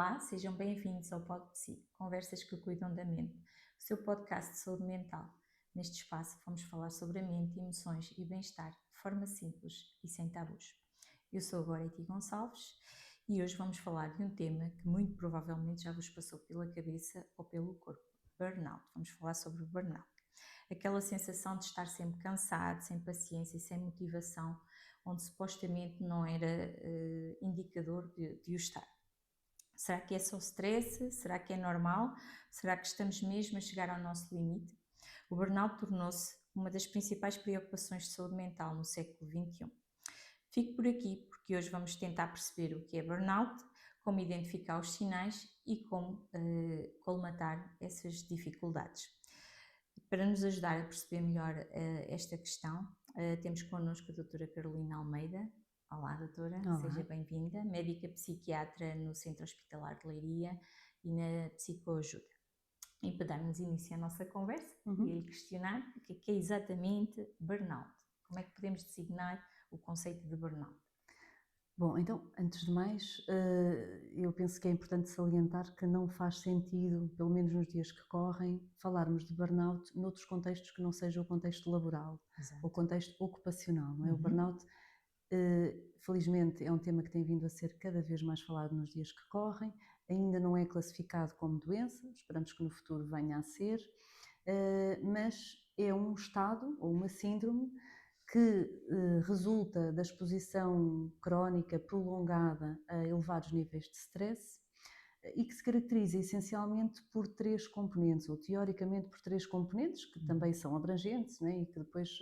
Olá, sejam bem-vindos ao PodPsi, Conversas que Cuidam da Mente, o seu podcast de saúde mental. Neste espaço vamos falar sobre a mente, emoções e bem-estar de forma simples e sem tabus. Eu sou a Goreti Gonçalves e hoje vamos falar de um tema que muito provavelmente já vos passou pela cabeça ou pelo corpo, burnout. Vamos falar sobre o burnout. Aquela sensação de estar sempre cansado, sem paciência e sem motivação, onde supostamente não era indicador de o estar. Será que é só stress? Será que é normal? Será que estamos mesmo a chegar ao nosso limite? O burnout tornou-se uma das principais preocupações de saúde mental no século XXI. Fico por aqui porque hoje vamos tentar perceber o que é burnout, como identificar os sinais e como colmatar essas dificuldades. Para nos ajudar a perceber melhor esta questão, temos connosco a doutora Carolina Almeida. Olá, doutora, Olá. seja bem-vinda, médica psiquiatra no Centro Hospitalar de Leiria e na Psicoajuda. E para darmos início à nossa conversa, ia lhe questionar o que é exatamente burnout. Como é que podemos designar o conceito de burnout? Bom, então, antes de mais, eu penso que é importante salientar que não faz sentido, pelo menos nos dias que correm, falarmos de burnout noutros contextos que não seja o contexto laboral, Exato. o contexto ocupacional, não é? O burnout, felizmente, é um tema que tem vindo a ser cada vez mais falado nos dias que correm, ainda não é classificado como doença, esperamos que no futuro venha a ser, mas é um estado ou uma síndrome que resulta da exposição crónica prolongada a elevados níveis de stress e que se caracteriza essencialmente por três componentes, ou teoricamente por três componentes, que também são abrangentes, né, e que depois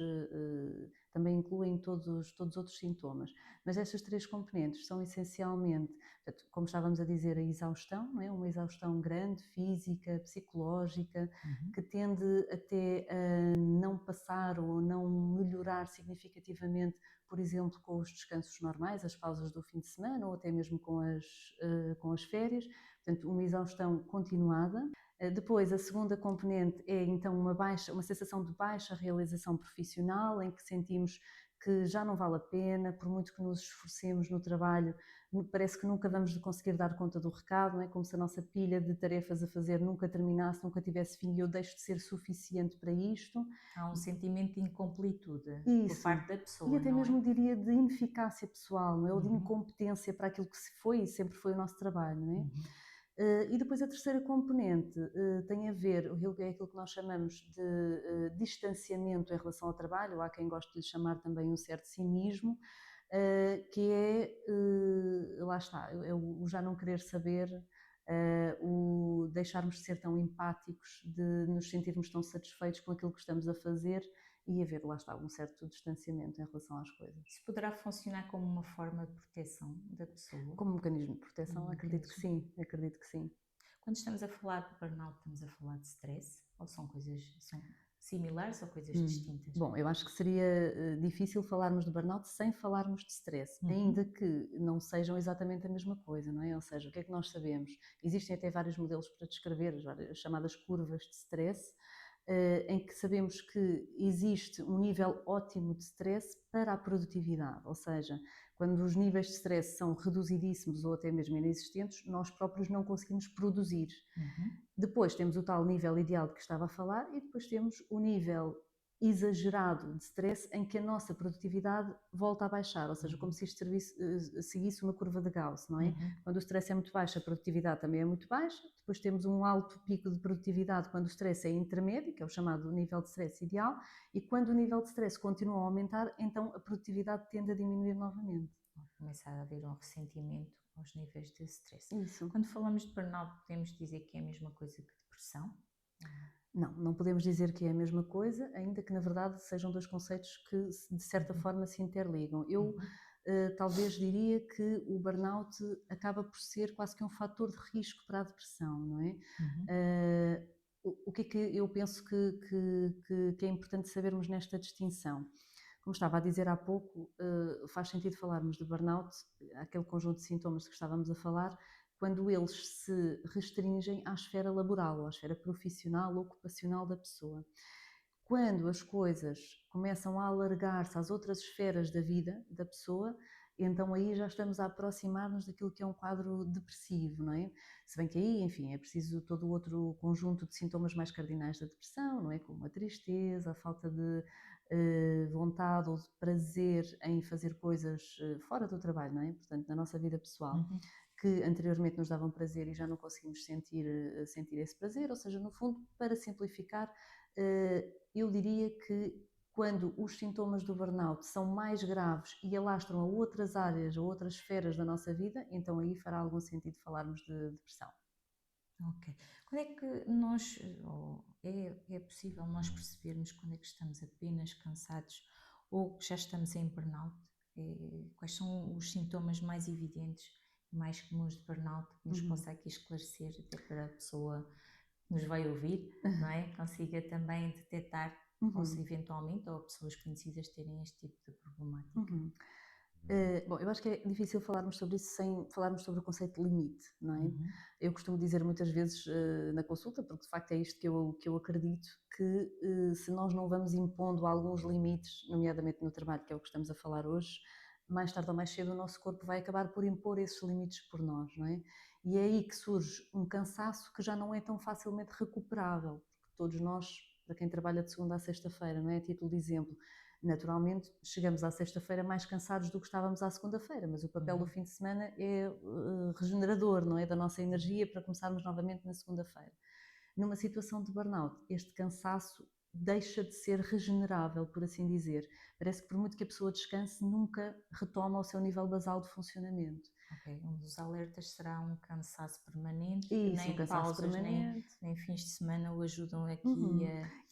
também incluem todos os outros sintomas. Mas estas três componentes são essencialmente, portanto, como estávamos a dizer, a exaustão, não é? Uma exaustão grande, física, psicológica, que tende até a não passar ou não melhorar significativamente, por exemplo, com os descansos normais, as pausas do fim de semana ou até mesmo com as férias. Portanto, uma exaustão continuada. Depois, a segunda componente é então uma sensação de baixa realização profissional, em que sentimos que já não vale a pena, por muito que nos esforcemos no trabalho, parece que nunca vamos conseguir dar conta do recado, não é? Como se a nossa pilha de tarefas a fazer nunca terminasse, nunca tivesse fim e eu deixo de ser suficiente para isto. Há um sentimento de incompletude por Isso. parte da E pessoa, até não é? mesmo diria de ineficácia pessoal, não é? Ou de incompetência para aquilo que se foi e sempre foi o nosso trabalho, não é? E depois a terceira componente tem a ver, é aquilo que nós chamamos de distanciamento em relação ao trabalho, ou há quem goste de lhe chamar também um certo cinismo, que é, lá está, é o já não querer saber, o deixarmos de ser tão empáticos, de nos sentirmos tão satisfeitos com aquilo que estamos a fazer e haver, lá está, um certo distanciamento em relação às coisas. Isso poderá funcionar como uma forma de proteção da pessoa? Como mecanismo de proteção, Um acredito que mecanismo. sim, acredito que sim. Quando estamos a falar de burnout, estamos a falar de stress? Ou são similares ou coisas distintas? Bom, eu acho que seria difícil falarmos de burnout sem falarmos de stress, ainda que não sejam exatamente a mesma coisa, não é? Ou seja, o que é que nós sabemos? Existem até vários modelos para descrever as chamadas curvas de stress, em que sabemos que existe um nível ótimo de stress para a produtividade, ou seja, quando os níveis de stress são reduzidíssimos ou até mesmo inexistentes, nós próprios não conseguimos produzir. Depois temos o tal nível ideal de que estava a falar e depois temos o nível exagerado de stress em que a nossa produtividade volta a baixar, ou seja, como se isto seguisse uma curva de Gauss, não é? Quando o stress é muito baixo, a produtividade também é muito baixa, depois temos um alto pico de produtividade quando o stress é intermédio, que é o chamado nível de stress ideal, e quando o nível de stress continua a aumentar, então a produtividade tende a diminuir novamente. Começa a haver um ressentimento aos níveis de stress. Isso. Quando falamos de burnout, podemos dizer que é a mesma coisa que depressão? Não, não podemos dizer que é a mesma coisa, ainda que na verdade sejam dois conceitos que de certa forma se interligam. Eu talvez diria que o burnout acaba por ser quase que um fator de risco para a depressão, não é? O que é que eu penso que é importante sabermos nesta distinção? Como estava a dizer há pouco, faz sentido falarmos de burnout, aquele conjunto de sintomas que estávamos a falar, quando eles se restringem à esfera laboral, ou à esfera profissional ou ocupacional da pessoa. Quando as coisas começam a alargar-se às outras esferas da vida da pessoa, então aí já estamos a aproximar-nos daquilo que é um quadro depressivo, não é? Se bem que aí, enfim, é preciso todo o outro conjunto de sintomas mais cardinais da depressão, não é? Como a tristeza, a falta de vontade ou de prazer em fazer coisas fora do trabalho, não é? Portanto, na nossa vida pessoal, Uhum. que anteriormente nos davam prazer e já não conseguimos sentir esse prazer, ou seja, no fundo, para simplificar, eu diria que quando os sintomas do burnout são mais graves e alastram a outras áreas, a outras esferas da nossa vida, então aí fará algum sentido falarmos de depressão. Ok. Quando é que nós, ou é possível nós percebermos quando é que estamos apenas cansados ou que já estamos em burnout? Quais são os sintomas mais evidentes e mais comuns de burnout que nos Uhum. possa aqui esclarecer, até para a pessoa que nos vai ouvir, não é? Consiga também detectar, ou se Uhum. eventualmente, ou pessoas conhecidas terem este tipo de problemática. Uhum. Bom, eu acho que é difícil falarmos sobre isso sem falarmos sobre o conceito de limite, não é? Uhum, Eu costumo dizer muitas vezes na consulta, porque de facto é isto que eu acredito, que se nós não vamos impondo alguns limites, nomeadamente no trabalho, que é o que estamos a falar hoje, mais tarde ou mais cedo o nosso corpo vai acabar por impor esses limites por nós, não é? E é aí que surge um cansaço que já não é tão facilmente recuperável, porque todos nós, para quem trabalha de segunda a sexta-feira, não é? A título de exemplo, naturalmente, chegamos à sexta-feira mais cansados do que estávamos à segunda-feira, mas o papel do uhum. fim de semana é regenerador, não é? Da nossa energia para começarmos novamente na segunda-feira. Numa situação de burnout, este cansaço deixa de ser regenerável, por assim dizer. Parece que por muito que a pessoa descanse, nunca retoma o seu nível basal de funcionamento. Ok, um dos alertas será um cansaço permanente, que E isso, um nem cansaço pausas, permanente. nem fins de semana o ajudam aqui Uhum.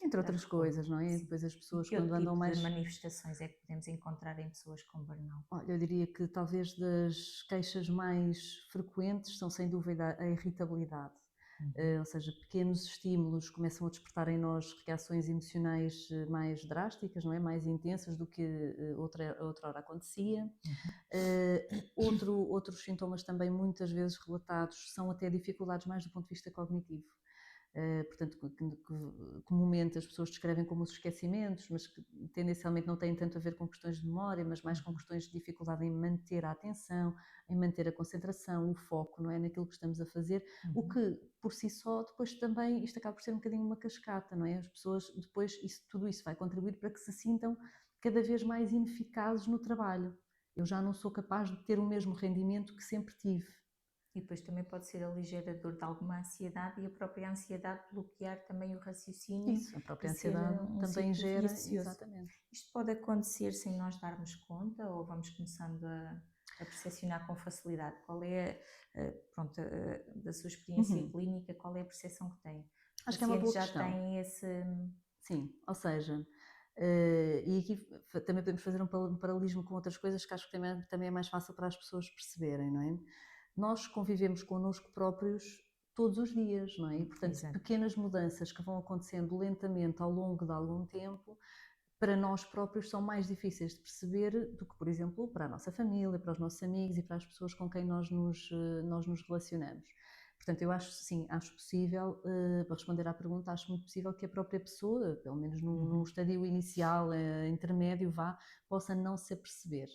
Entre a outras repor. coisas, não é? Sim. Depois as E pessoas que quando outro andam tipo de mais. manifestações é que podemos encontrar em pessoas com burnout? Olha, eu diria que talvez das queixas mais frequentes são sem dúvida a irritabilidade. Uhum, Ou seja, pequenos estímulos começam a despertar em nós reações emocionais mais drásticas, não é? Mais intensas do que outra hora acontecia. uhum, Outros sintomas também muitas vezes relatados são até dificuldades mais do ponto de vista cognitivo. Portanto, que comumente as pessoas descrevem como os esquecimentos, mas que tendencialmente não têm tanto a ver com questões de memória, mas mais com uhum, questões de dificuldade em manter a atenção, em manter a concentração, o foco, não é, naquilo que estamos a fazer, o uhum. que por si só depois também isto acaba por ser um bocadinho uma cascata, não é? As pessoas depois tudo isso vai contribuir para que se sintam cada vez mais ineficazes no trabalho. Eu já não sou capaz de ter o mesmo rendimento que sempre tive. E depois também pode ser a ligeira dor de alguma ansiedade e a própria ansiedade bloquear também o raciocínio Isso, a e própria ser ansiedade um também círculo gera, vicioso. exatamente. Isto pode acontecer sem nós darmos conta ou vamos começando a percepcionar com facilidade? Qual é, pronto, da sua experiência Uhum. clínica, qual é a percepção que tem? Os Acho que é uma pacientes boa já questão. têm esse. Sim, ou seja, e aqui também podemos fazer um paralelismo com outras coisas que acho que também é mais fácil para as pessoas perceberem, não é? Nós convivemos connosco próprios todos os dias, não é? E, portanto, Exato. pequenas mudanças que vão acontecendo lentamente ao longo de algum tempo, para nós próprios são mais difíceis de perceber do que, por exemplo, para a nossa família, para os nossos amigos e para as pessoas com quem nós nos relacionamos. Portanto, eu acho, sim, acho possível, para responder à pergunta, acho muito possível que a própria pessoa, pelo menos num Uhum. estadio inicial, intermédio, possa não se aperceber.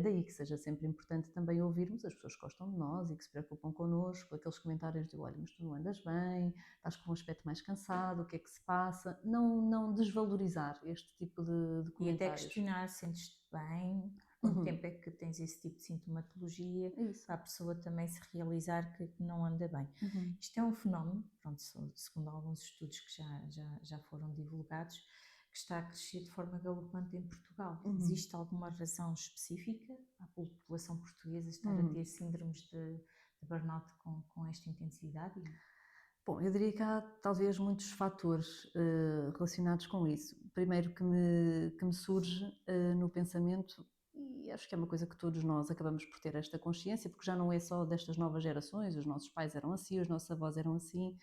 Daí que seja sempre importante também ouvirmos as pessoas que gostam de nós e que se preocupam connosco, aqueles comentários de olha, mas tu não andas bem, estás com um aspecto mais cansado, o que é que se passa? Não desvalorizar este tipo de E até comentários. questionar, sentes-te bem? Quanto Uhum, tempo é que tens esse tipo de sintomatologia? é isso. Para a pessoa também se realizar que não anda bem. Uhum, Isto é um fenómeno, pronto, segundo alguns estudos que já foram divulgados, que está a crescer de forma galopante em Portugal. uhum, Existe alguma razão específica à população portuguesa estar a uhum. ter síndromes de burnout com esta intensidade? Bom, eu diria que há talvez muitos fatores relacionados com isso. Primeiro que me surge no pensamento, e acho que é uma coisa que todos nós acabamos por ter esta consciência, porque já não é só destas novas gerações, os nossos pais eram assim, os nossos avós eram assim.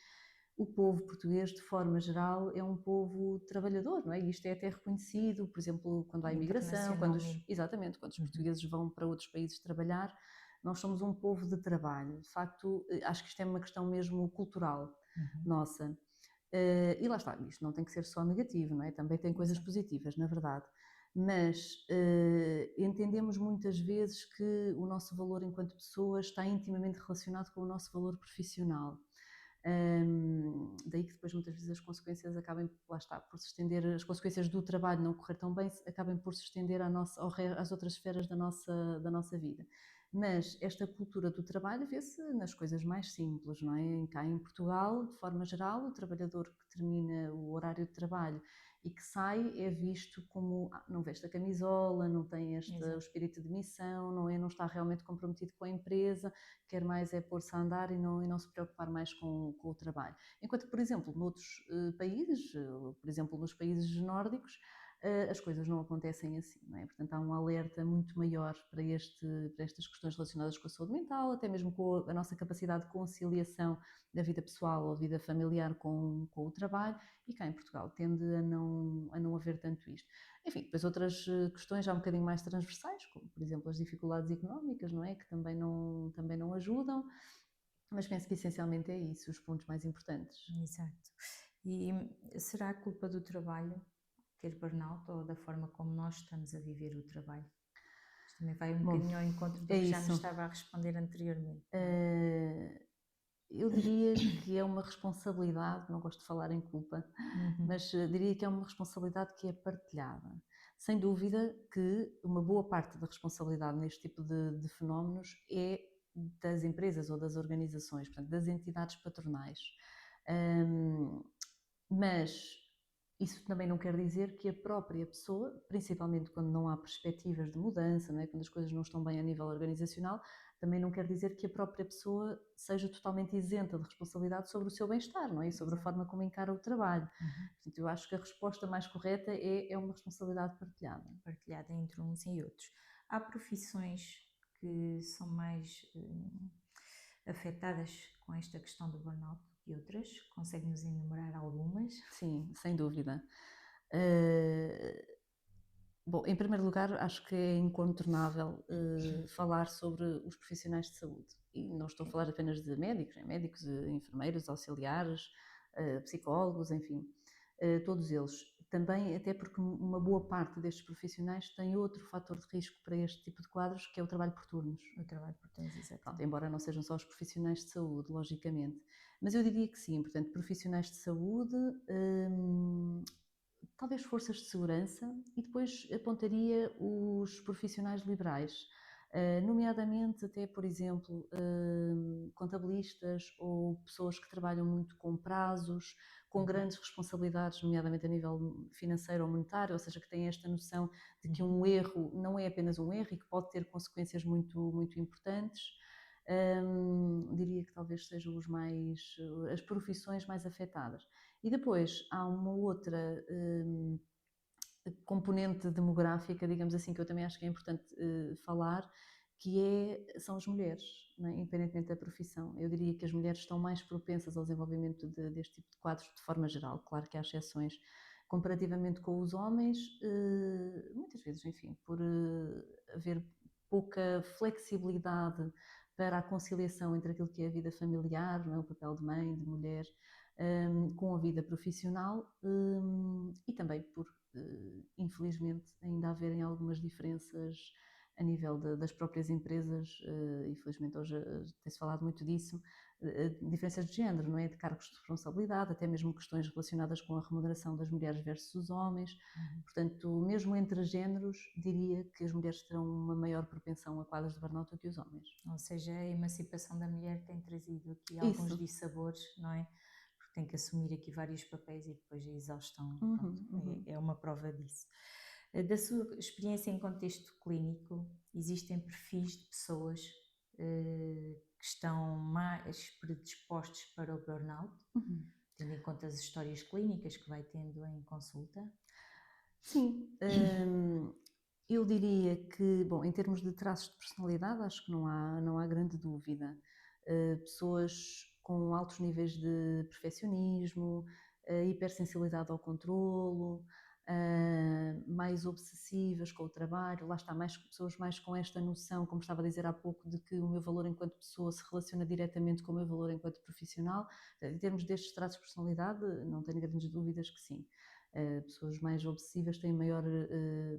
O povo português, de forma geral, é um povo trabalhador, não é? E isto é até reconhecido, por exemplo, quando há imigração, Internacionalmente. exatamente, quando os Uhum, portugueses vão para outros países trabalhar, nós somos um povo de trabalho. De facto, acho que isto é uma questão mesmo cultural uhum, nossa. E lá está, isto não tem que ser só negativo, não é? Também tem coisas exato. positivas, na verdade. mas entendemos muitas vezes que o nosso valor enquanto pessoas está intimamente relacionado com o nosso valor profissional. Daí que depois muitas vezes as consequências acabem, lá está, por se estender, as consequências do trabalho não correr tão bem, acabem por se estender às outras esferas da nossa vida. Mas esta cultura do trabalho vê-se nas coisas mais simples, não é? Cá em Portugal, de forma geral, o trabalhador que termina o horário de trabalho e que sai é visto como não veste a camisola, não tem o espírito de missão, não está realmente comprometido com a empresa, quer mais é pôr-se a andar e não se preocupar mais com o trabalho. Enquanto que, por exemplo, noutros países, por exemplo, nos países nórdicos, as coisas não acontecem assim, não é? Portanto, há um alerta muito maior para estas questões relacionadas com a saúde mental, até mesmo com a nossa capacidade de conciliação da vida pessoal ou vida familiar com o trabalho, e cá em Portugal tende a não haver tanto isto. Enfim, depois outras questões já um bocadinho mais transversais, como por exemplo as dificuldades económicas, não é? Que também não ajudam, mas penso que essencialmente é isso, os pontos mais importantes. Exato. E será a culpa do trabalho ter burnout ou da forma como nós estamos a viver o trabalho? Isto também vai um bocadinho ao encontro do que já nos estava a responder anteriormente. Eu diria que é uma responsabilidade, não gosto de falar em culpa, mas diria que é uma responsabilidade que é partilhada. Sem dúvida que uma boa parte da responsabilidade neste tipo de fenómenos é das empresas ou das organizações, portanto, das entidades patronais. Mas isso também não quer dizer que a própria pessoa, principalmente quando não há perspectivas de mudança, não é? Quando as coisas não estão bem a nível organizacional, também não quer dizer que a própria pessoa seja totalmente isenta de responsabilidade sobre o seu bem-estar, não é? E sobre a forma como encara o trabalho. Portanto, eu acho que a resposta mais correta é uma responsabilidade partilhada. Partilhada entre uns e outros. Há profissões que são mais afetadas com esta questão do burnout que outras? Consegue-nos enumerar algumas? Sim, sem dúvida. Bom, em primeiro lugar, acho que é incontornável falar sobre os profissionais de saúde. E não estou a falar apenas de médicos, né? Médicos, enfermeiros, auxiliares, psicólogos, enfim, todos eles. Também, até porque uma boa parte destes profissionais tem outro fator de risco para este tipo de quadros, que é o trabalho por turnos. O trabalho por turnos, exatamente. Pronto, embora não sejam só os profissionais de saúde, logicamente. Mas eu diria que sim, portanto, profissionais de saúde, talvez forças de segurança, e depois apontaria os profissionais liberais, nomeadamente até, por exemplo, contabilistas ou pessoas que trabalham muito com prazos, com grandes responsabilidades, nomeadamente a nível financeiro ou monetário, ou seja, que têm esta noção de que um erro não é apenas um erro e que pode ter consequências muito importantes. Diria que talvez sejam as profissões mais afetadas. E depois há uma outra componente demográfica, digamos assim, que eu também acho que é importante falar, são as mulheres, não é? Independentemente da profissão. Eu diria que as mulheres estão mais propensas ao desenvolvimento deste tipo de quadros de forma geral. Claro que há exceções comparativamente com os homens, muitas vezes, enfim, por haver pouca flexibilidade para a conciliação entre aquilo que é a vida familiar, não é? O papel de mãe, de mulher, com a vida profissional, e também por, infelizmente, ainda haverem algumas diferenças a nível das próprias empresas, infelizmente hoje tem-se falado muito disso, diferenças de género, não é? De cargos de responsabilidade, até mesmo questões relacionadas com a remuneração das mulheres versus os homens. Portanto, mesmo entre géneros, diria que as mulheres terão uma maior propensão a quadros de burnout do que os homens. Ou seja, a emancipação da mulher tem trazido aqui alguns dissabores, não é? Porque tem que assumir aqui vários papéis e depois a exaustão é uma prova disso. Da sua experiência em contexto clínico, existem perfis de pessoas que estão mais predispostos para o burnout, tendo em conta as histórias clínicas que vai tendo em consulta? Sim, eu diria que, bom, em termos de traços de personalidade, acho que não há grande dúvida. Pessoas com altos níveis de perfeccionismo, hipersensibilidade ao controlo, mais obsessivas com o trabalho, lá está, pessoas mais com esta noção, como estava a dizer há pouco, de que o meu valor enquanto pessoa se relaciona diretamente com o meu valor enquanto profissional. Em termos destes traços de personalidade, não tenho grandes dúvidas que sim. Pessoas mais obsessivas têm maior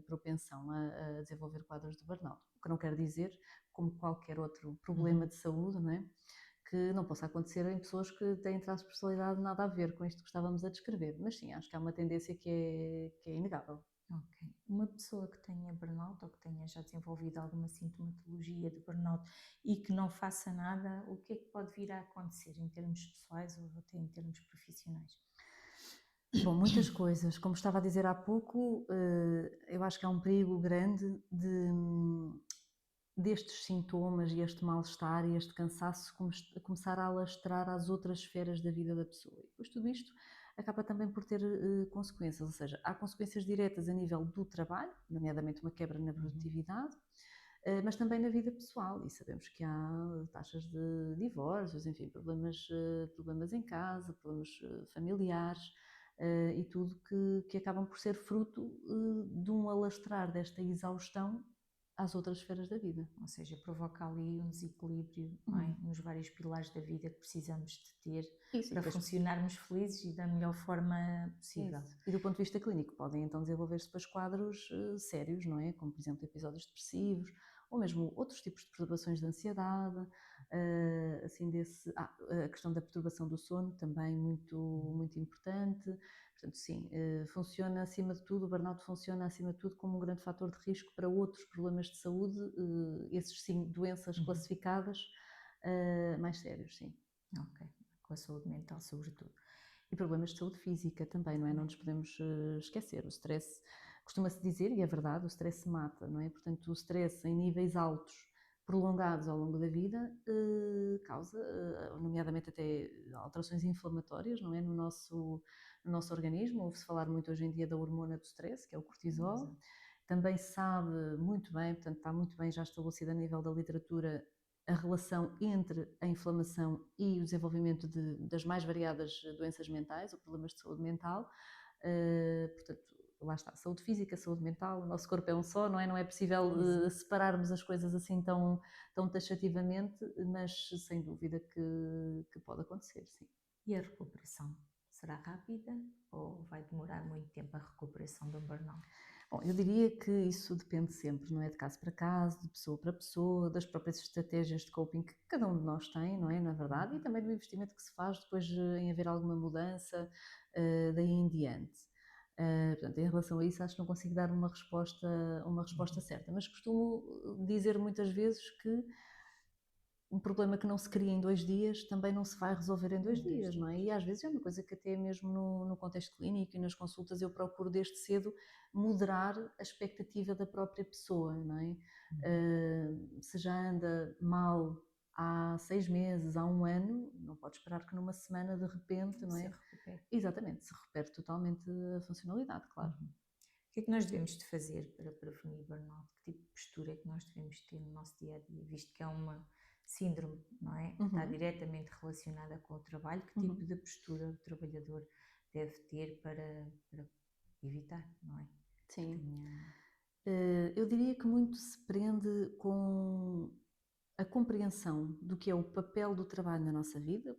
propensão a desenvolver quadros de burnout. O que não quer dizer, como qualquer outro problema de saúde, não é? Que não possa acontecer em pessoas que têm traços de personalidade nada a ver com isto que estávamos a descrever. Mas sim, acho que há uma tendência que é inegável. Ok. Uma pessoa que tenha burnout ou que tenha já desenvolvido alguma sintomatologia de burnout e que não faça nada, o que é que pode vir a acontecer em termos pessoais ou até em termos profissionais? Bom, muitas coisas. Como estava a dizer há pouco, eu acho que há um perigo grande destes sintomas e este mal-estar e este cansaço começar a alastrar às outras esferas da vida da pessoa. E depois tudo isto acaba também por ter consequências, ou seja, há consequências diretas a nível do trabalho, nomeadamente uma quebra na produtividade, mas também na vida pessoal, e sabemos que há taxas de divórcios, enfim, problemas em casa, problemas familiares, e tudo que acabam por ser fruto de um alastrar desta exaustão às outras esferas da vida. Ou seja, provoca ali um desequilíbrio, não é? Nos vários pilares da vida que precisamos de ter Isso, para funcionarmos felizes e da melhor forma possível. isso. E do ponto de vista clínico, podem então desenvolver-se depois quadros sérios, não é? Como, por exemplo, episódios depressivos, ou mesmo outros tipos de perturbações de ansiedade, assim a questão da perturbação do sono também muito importante. Portanto, sim, funciona acima de tudo, o burnout funciona acima de tudo como um grande fator de risco para outros problemas de saúde, esses sim, doenças classificadas mais sérios, sim. Ok, com a saúde mental sobretudo. E problemas de saúde física também, não é? Não nos podemos esquecer. O stress, costuma-se dizer, e é verdade, o stress mata, não é? Portanto, o stress em níveis altos, prolongados ao longo da vida, causa, nomeadamente até alterações inflamatórias, não é? No nosso organismo. Ouve-se falar muito hoje em dia da hormona do stress, que é o cortisol. Exato. Também se sabe muito bem, portanto, está muito bem já estabelecida a nível da literatura a relação entre a inflamação e o desenvolvimento das mais variadas doenças mentais ou problemas de saúde mental. Portanto, lá está, saúde física, saúde mental, o nosso corpo é um só, não é? Não é possível separarmos as coisas assim tão taxativamente, mas sem dúvida que pode acontecer, sim. E a recuperação? Será rápida ou vai demorar muito tempo a recuperação do burnout? Bom, eu diria que isso depende sempre, não é? De caso para caso, de pessoa para pessoa, das próprias estratégias de coping que cada um de nós tem, não é? Na verdade, e também do investimento que se faz depois em haver alguma mudança daí em diante. Portanto, em relação a isso, acho que não consigo dar uma resposta certa, mas costumo dizer muitas vezes que um problema que não se cria em 2 dias também não se vai resolver em 2 dias, não é? E às vezes é uma coisa que até mesmo no contexto clínico e nas consultas eu procuro desde cedo moderar a expectativa da própria pessoa, não é? Se já anda mal há 6 meses, há um ano, não pode esperar que numa semana de repente, não Se é? recupera. Exatamente, se recupere totalmente a funcionalidade, claro. O que é que nós devemos de fazer para prevenir burnout? Que tipo de postura é que nós devemos ter no nosso dia a dia, visto que é uma síndrome, não é? Que está diretamente relacionada com o trabalho. Que tipo de postura o trabalhador deve ter para evitar, não é? Sim. Tenha... Eu diria que muito se prende com a compreensão do que é o papel do trabalho na nossa vida.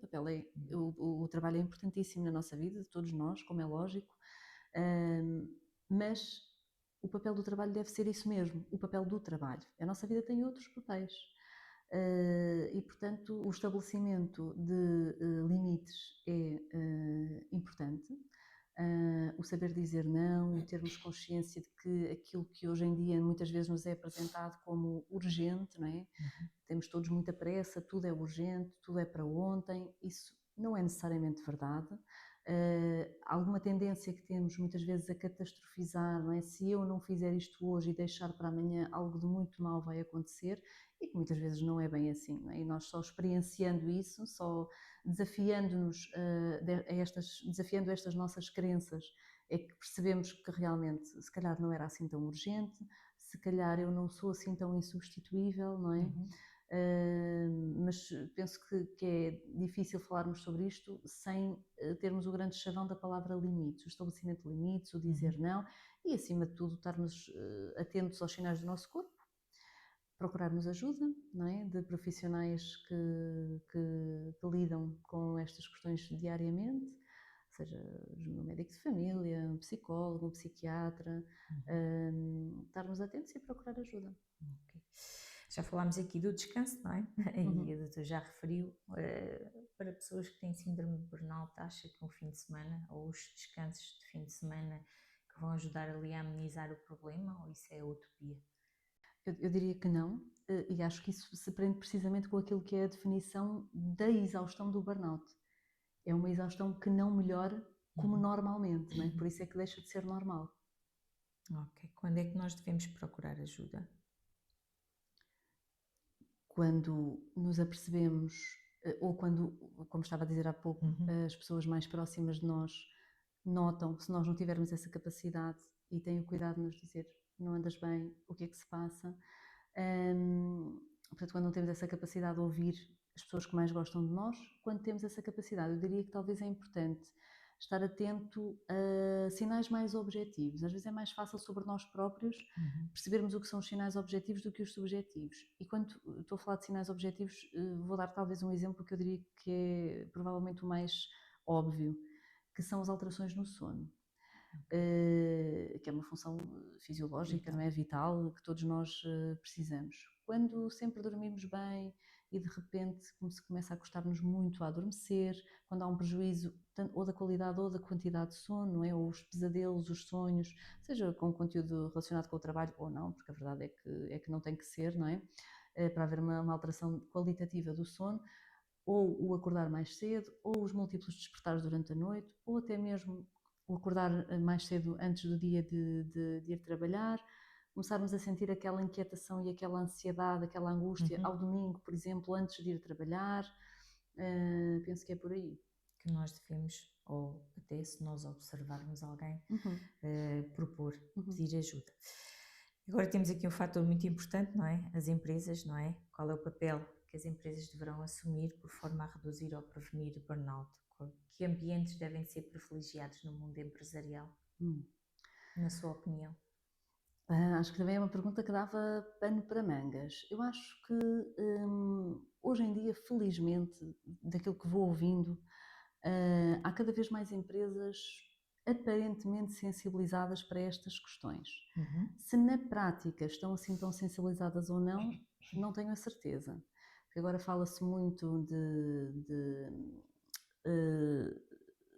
O trabalho é importantíssimo na nossa vida, de todos nós, como é lógico, mas o papel do trabalho deve ser isso mesmo, o papel do trabalho. A nossa vida tem outros papéis. E, portanto, o estabelecimento de limites é importante. O saber dizer não, o termos consciência de que aquilo que hoje em dia muitas vezes nos é apresentado como urgente, não é? Temos todos muita pressa, tudo é urgente, tudo é para ontem, isso não é necessariamente verdade. Alguma tendência que temos muitas vezes a catastrofizar, não é? Se eu não fizer isto hoje e deixar para amanhã, algo de muito mal vai acontecer, e que muitas vezes não é bem assim, não é? E nós só experienciando isso, só desafiando-nos desafiando estas nossas crenças, é que percebemos que realmente se calhar não era assim tão urgente, se calhar eu não sou assim tão insubstituível, não é? Mas penso que é difícil falarmos sobre isto sem termos o grande chavão da palavra limites, o estabelecimento de limites, o dizer não e, acima de tudo, estarmos atentos aos sinais do nosso corpo, procurarmos ajuda, não é? De profissionais que lidam com estas questões diariamente, seja um médico de família, um psicólogo, um psiquiatra, estarmos atentos e procurar ajuda. Ok. Já falámos aqui do descanso, não é? Uhum. E a doutora já referiu, para pessoas que têm síndrome de burnout, acha que um fim de semana ou os descansos de fim de semana que vão ajudar ali a amenizar o problema, ou isso é utopia? Eu diria que não, e acho que isso se prende precisamente com aquilo que é a definição da exaustão do burnout. É uma exaustão que não melhora como Uhum. normalmente, não é? Por isso é que deixa de ser normal. Ok. Quando é que nós devemos procurar ajuda? Quando nos apercebemos, ou quando, como estava a dizer há pouco, Uhum. as pessoas mais próximas de nós notam, se nós não tivermos essa capacidade e têm o cuidado de nos dizer não andas bem, o que é que se passa. Portanto, quando não temos essa capacidade de ouvir as pessoas que mais gostam de nós, quando temos essa capacidade, eu diria que talvez é importante estar atento a sinais mais objetivos. Às vezes é mais fácil sobre nós próprios Uhum. percebermos o que são os sinais objetivos do que os subjetivos. E quando estou a falar de sinais objetivos, vou dar talvez um exemplo que eu diria que é provavelmente o mais óbvio, que são as alterações no sono. Que é uma função fisiológica, Vital. não é? Vital, que todos nós precisamos. Quando sempre dormimos bem e de repente como se começa a custar-nos muito a adormecer, quando há um prejuízo ou da qualidade ou da quantidade de sono, não é? Ou os pesadelos, os sonhos, seja com conteúdo relacionado com o trabalho ou não, porque a verdade é que não tem que ser, não é? Para haver uma alteração qualitativa do sono, ou o acordar mais cedo, ou os múltiplos despertares durante a noite, ou até mesmo o acordar mais cedo antes do dia de ir trabalhar, começarmos a sentir aquela inquietação e aquela ansiedade, aquela angústia Uhum. ao domingo, por exemplo, antes de ir trabalhar. Penso que é por aí. Que nós devemos, ou até se nós observarmos alguém, Uhum, propor, uhum. pedir ajuda. Agora temos aqui um fator muito importante, não é? As empresas, não é? Qual é o papel que as empresas deverão assumir por forma a reduzir ou prevenir burnout? Que ambientes devem ser privilegiados no mundo empresarial, Hum. na sua opinião? Acho que também é uma pergunta que dava pano para mangas. Eu acho que hoje em dia, felizmente, daquilo que vou ouvindo, há cada vez mais empresas aparentemente sensibilizadas para estas questões. Uhum. Se na prática estão assim tão sensibilizadas ou não, não tenho a certeza. Porque agora fala-se muito de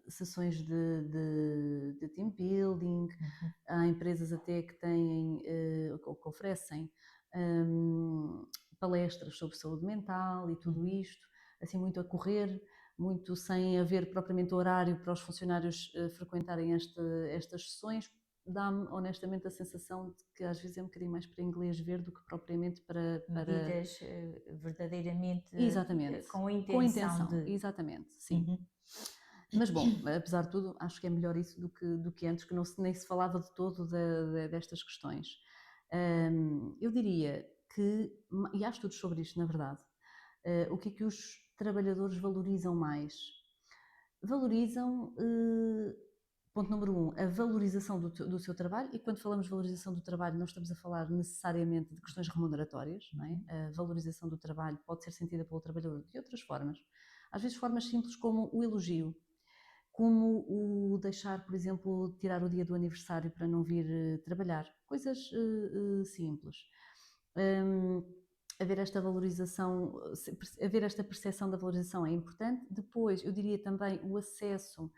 sessões de team building, Uhum. há empresas até que têm, ou que oferecem palestras sobre saúde mental e tudo Uhum. isto, assim muito a correr, muito sem haver propriamente horário para os funcionários frequentarem estas sessões, dá-me honestamente a sensação de que às vezes é um bocadinho mais para inglês ver do que propriamente para... Medidas verdadeiramente Exatamente, com a com a intenção intenção, de. exatamente, sim. Uhum. Mas bom, apesar de tudo, acho que é melhor isso do que antes, que não nem se falava de todo destas questões. Eu diria que, e há estudos sobre isto, na verdade, o que é que os trabalhadores valorizam mais? Valorizam, ponto número um, a valorização do seu trabalho, e quando falamos de valorização do trabalho, não estamos a falar necessariamente de questões remuneratórias, não é? A valorização do trabalho pode ser sentida pelo trabalhador de outras formas, às vezes formas simples como o elogio, como o deixar, por exemplo, tirar o dia do aniversário para não vir trabalhar, coisas simples. Haver esta valorização, haver esta percepção da valorização é importante. Depois, eu diria também o acesso,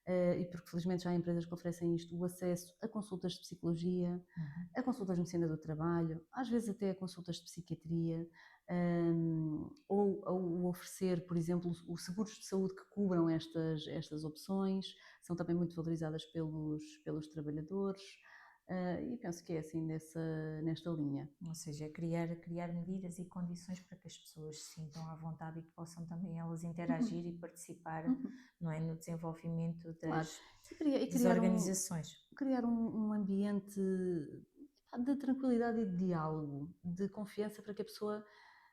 e porque felizmente já há empresas que oferecem isto, o acesso a consultas de psicologia, Uhum. a consultas de medicina do trabalho, às vezes até a consultas de psiquiatria, ou oferecer, por exemplo, os seguros de saúde que cubram estas opções, são também muito valorizadas pelos trabalhadores, e penso que é assim nesta linha. Ou seja, criar medidas e condições para que as pessoas se sintam à vontade e que possam também elas Uhum, interagir e participar, uhum, não é, no desenvolvimento claro. E das organizações. criar um ambiente de tranquilidade e de diálogo, de confiança, para que a pessoa,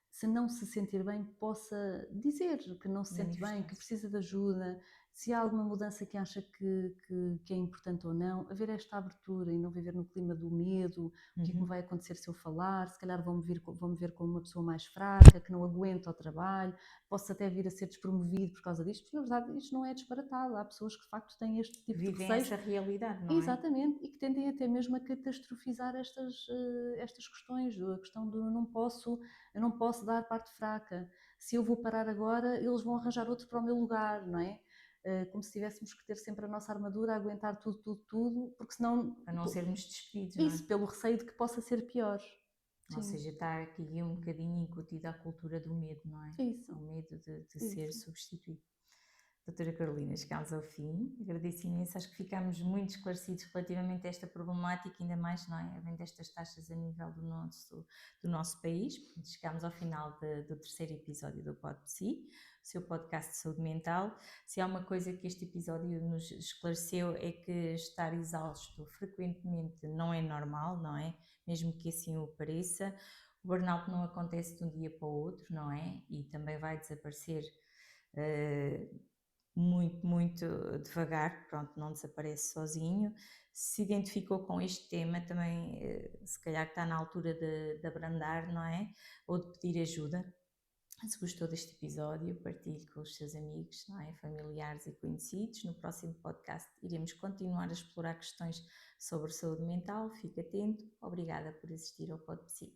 se não se sentir bem, possa dizer que não se sente bem, que Manifestar-se. precisa de ajuda, se há alguma mudança que acha que é importante ou não, haver esta abertura e não viver no clima do medo, o que é que me vai acontecer se eu falar, se calhar vão-me ver como uma pessoa mais fraca, que não aguenta o trabalho, posso até vir a ser despromovido por causa disto, porque na verdade isto não é disparatado, há pessoas que de facto têm este tipo de Vivem receios. essa realidade, não é? Exatamente, e que tendem até mesmo a catastrofizar estas questões, a questão do eu não posso dar parte fraca, se eu vou parar agora, eles vão arranjar outro para o meu lugar, não é? Como se tivéssemos que ter sempre a nossa armadura, a aguentar tudo, porque senão, Para não sermos despedidos, não é? isso, pelo receio de que possa ser pior. Ou Sim, seja, está aqui um bocadinho incutida a cultura do medo, não é? isso, O medo de ser isso. substituído. Doutora Carolina, chegámos ao fim. Agradeço imenso. Acho que ficámos muito esclarecidos relativamente a esta problemática, ainda mais, não é? Havendo estas taxas a nível do nosso país. Chegámos ao final do terceiro episódio do PodPsi, o seu podcast de saúde mental. Se há uma coisa que este episódio nos esclareceu é que estar exausto frequentemente não é normal, não é? Mesmo que assim o pareça. O burnout não acontece de um dia para o outro, não é? E também vai desaparecer muito devagar, pronto, não desaparece sozinho. Se identificou com este tema, também se calhar está na altura de abrandar, não é? Ou de pedir ajuda. Se gostou deste episódio, partilhe com os seus amigos, não é? Familiares e conhecidos. No próximo podcast iremos continuar a explorar questões sobre saúde mental. Fique atento. Obrigada por assistir ao PodPsi.